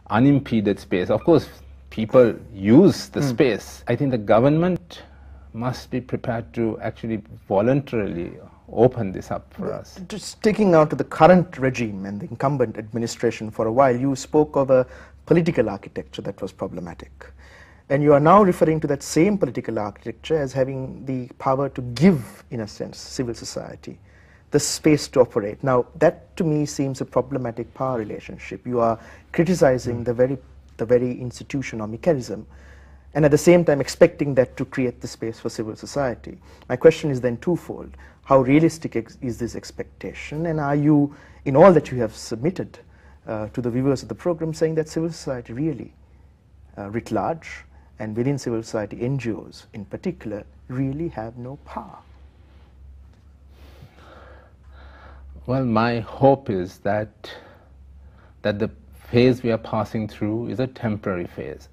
unimpeded space. Of course, people use the space. I think the government must be prepared to actually voluntarily open this up for us. Just taking out to the current regime and the incumbent administration for a while, you spoke of a political architecture that was problematic. And you are now referring to that same political architecture as having the power to give, in a sense, civil society the space to operate. Now, that to me seems a problematic power relationship. You are criticizing the very institution or mechanism, and at the same time expecting that to create the space for civil society. My question is then twofold. How realistic is this expectation, and are you, in all that you have submitted to the viewers of the program, saying that civil society really, writ large, and within civil society NGOs in particular, really have no power? Well, my hope is that the phase we are passing through is a temporary phase.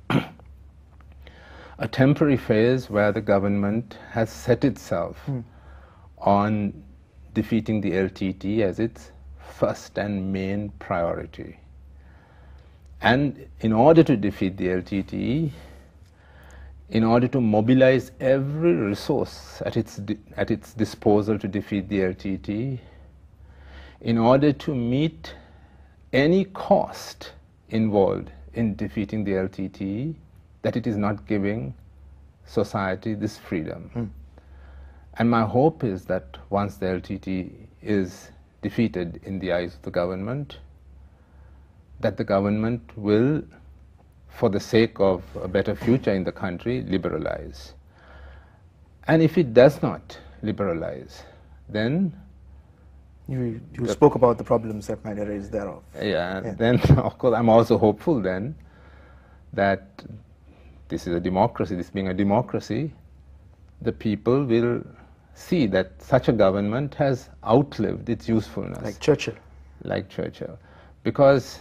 A temporary phase where the government has set itself on defeating the LTT as its first and main priority. And in order to defeat the LTT, in order to mobilize every resource at its disposal to defeat the LTT, in order to meet any cost involved in defeating the LTT, that it is not giving society this freedom. And my hope is that once the LTT is defeated in the eyes of the government, that the government will, for the sake of a better future in the country, liberalize. And if it does not liberalize, then you spoke about the problems that might arise thereof. Yeah, then of course I'm also hopeful then that this is a democracy, this being a democracy, the people will see that such a government has outlived its usefulness. Like Churchill. Like Churchill. Because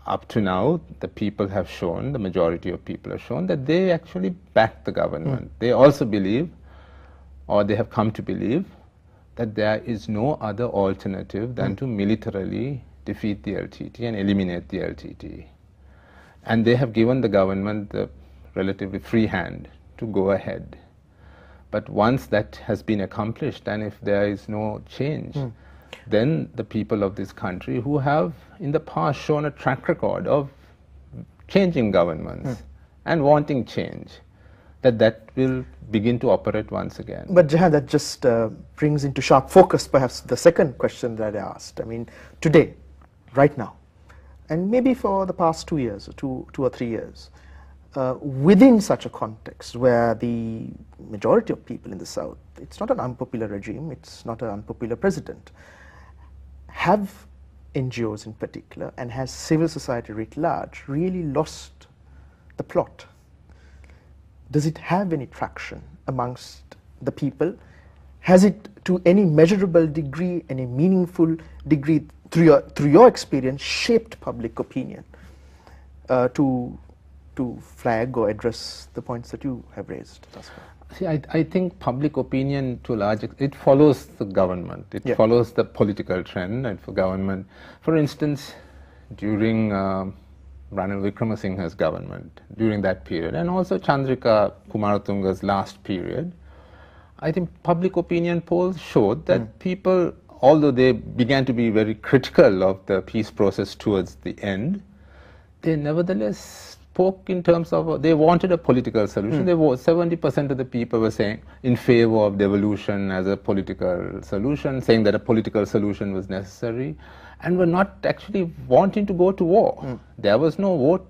up to now, the people have shown, the majority of people have shown that they actually back the government. They also believe, or they have come to believe, that there is no other alternative than to militarily defeat the LTT and eliminate the LTT. And they have given the government the relatively free hand to go ahead. But once that has been accomplished, and if there is no change, then the people of this country, who have in the past shown a track record of changing governments and wanting change, that will begin to operate once again. But Jehan, that just brings into sharp focus perhaps the second question that I asked. I mean, today, right now, and maybe for the past 2 years, or two or 3 years, within such a context where the majority of people in the South, it's not an unpopular regime, it's not an unpopular president, have NGOs in particular, and has civil society writ large, really lost the plot? Does it have any traction amongst the people? Has it, to any measurable degree, any meaningful degree, through your experience, shaped public opinion to flag or address the points that you have raised thus far? See, I think public opinion, to a large extent, it follows the government. It follows the political trend, and for government, for instance, during Ranil Wickremesinghe's government, during that period, and also Chandrika Kumaratunga's last period, I think public opinion polls showed that people, although they began to be very critical of the peace process towards the end, they nevertheless spoke in terms of, they wanted a political solution. 70% of the people were saying in favor of devolution as a political solution, saying that a political solution was necessary, and were not actually wanting to go to war. There was no vote,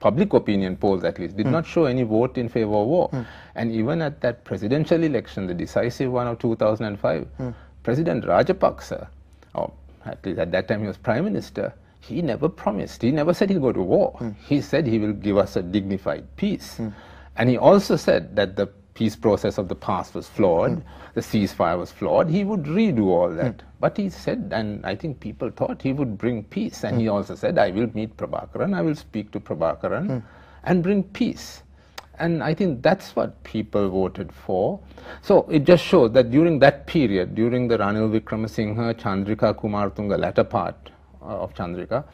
public opinion polls at least, did not show any vote in favor of war. And even at that presidential election, the decisive one of 2005, President Rajapaksa, or at least at that time he was Prime Minister, he never promised, he never said he'll go to war. He said he will give us a dignified peace. And he also said that the peace process of the past was flawed, the ceasefire was flawed, he would redo all that. But he said, and I think people thought he would bring peace, and he also said, I will meet Prabhakaran, I will speak to Prabhakaran and bring peace. And I think that's what people voted for. So it just shows that during that period, during the Ranil Wickremesinghe, Chandrika Kumaratunga latter part of Chandrika,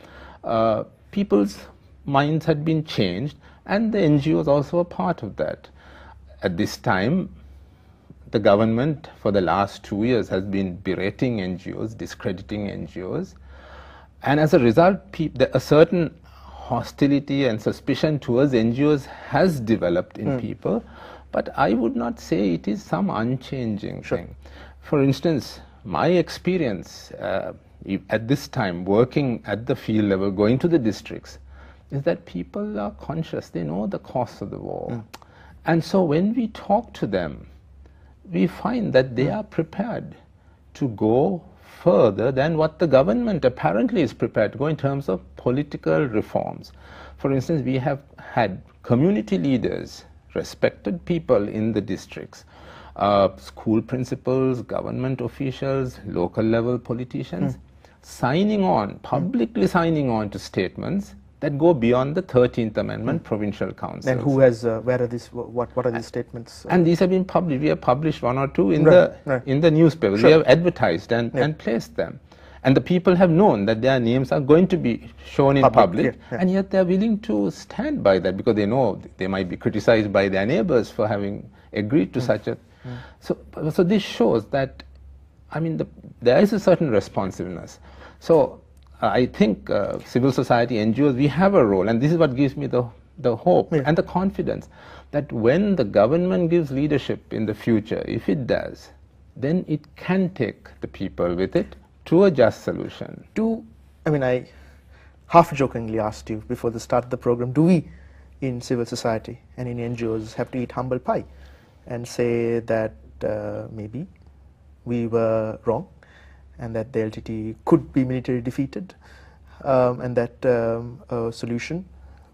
people's minds had been changed, and the NGOs also a part of that. At this time, the government for the last 2 years has been berating NGOs, discrediting NGOs, and as a result, a certain hostility and suspicion towards NGOs has developed in people, but I would not say it is some unchanging thing. For instance, my experience at this time, working at the field level, going to the districts, is that people are conscious, they know the cost of the war. And so when we talk to them, we find that they are prepared to go further than what the government apparently is prepared to go in terms of political reforms. For instance, we have had community leaders, respected people in the districts, school principals, government officials, local level politicians, signing on, publicly signing on to statements that go beyond the 13th Amendment provincial councils. And who has, where are these, what are these statements? And these have been published. We have published one or two in the newspapers. We have advertised and placed them. And the people have known that their names are going to be shown in public, and yet they are willing to stand by that because they know they might be criticized by their neighbors for having agreed to such a... So this shows that, I mean, there is a certain responsiveness. So I think civil society, NGOs, we have a role, and this is what gives me the hope and the confidence that when the government gives leadership in the future, if it does, then it can take the people with it to a just solution. I mean, I half-jokingly asked you before the start of the program, do we in civil society and in NGOs have to eat humble pie and say that maybe we were wrong and that the LTT could be militarily defeated and that a solution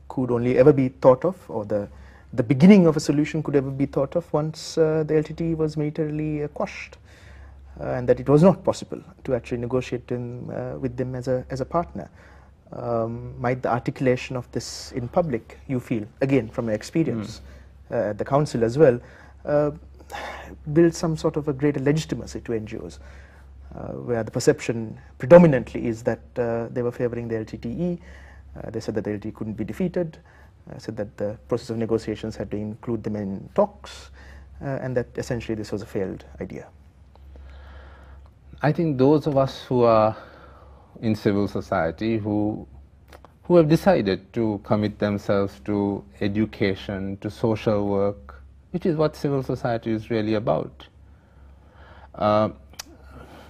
could only ever be thought of, or the beginning of a solution could ever be thought of once the LTT was militarily quashed, and that it was not possible to actually negotiate with them as a partner. Might the articulation of this in public, you feel, again from your experience at the council as well, build some sort of a greater legitimacy to NGOs, where the perception predominantly is that they were favoring the LTTE, they said that the LTTE couldn't be defeated, said that the process of negotiations had to include them in talks, and that essentially this was a failed idea. I think those of us who are in civil society who have decided to commit themselves to education, to social work, which is what civil society is really about.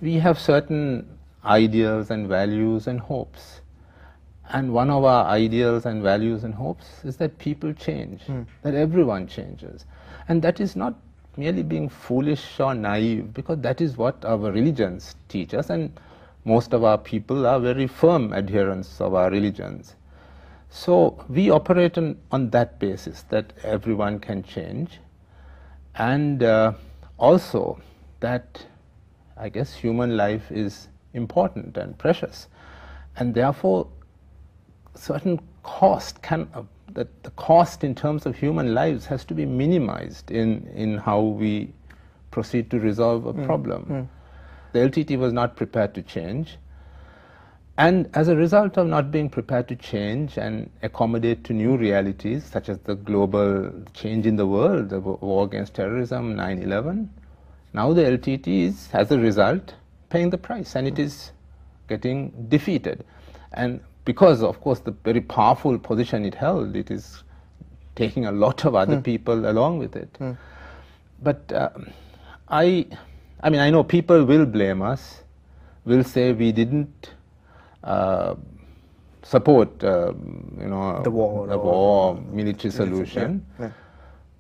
We have certain ideals and values and hopes. And one of our ideals and values and hopes is that people change, that everyone changes. And that is not merely being foolish or naive, because that is what our religions teach us, and most of our people are very firm adherents of our religions. So we operate on that basis, that everyone can change, and also that, I guess, human life is important and precious, and therefore certain cost that the cost in terms of human lives has to be minimized in how we proceed to resolve a problem. The LTT was not prepared to change, and as a result of not being prepared to change and accommodate to new realities such as the global change in the world, the war against terrorism, 9/11, now the LTT is, as a result, paying the price, and it is getting defeated. And because, of course, the very powerful position it held, it is taking a lot of other people along with it. But I mean, I know people will blame us, will say we didn't support, the war, military solution.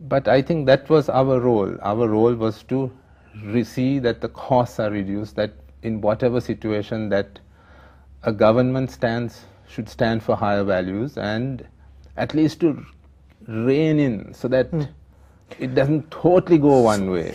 But I think that was our role. Our role was to see that the costs are reduced, that in whatever situation that a government should stand for higher values, and at least to rein in so that it doesn't totally go one way.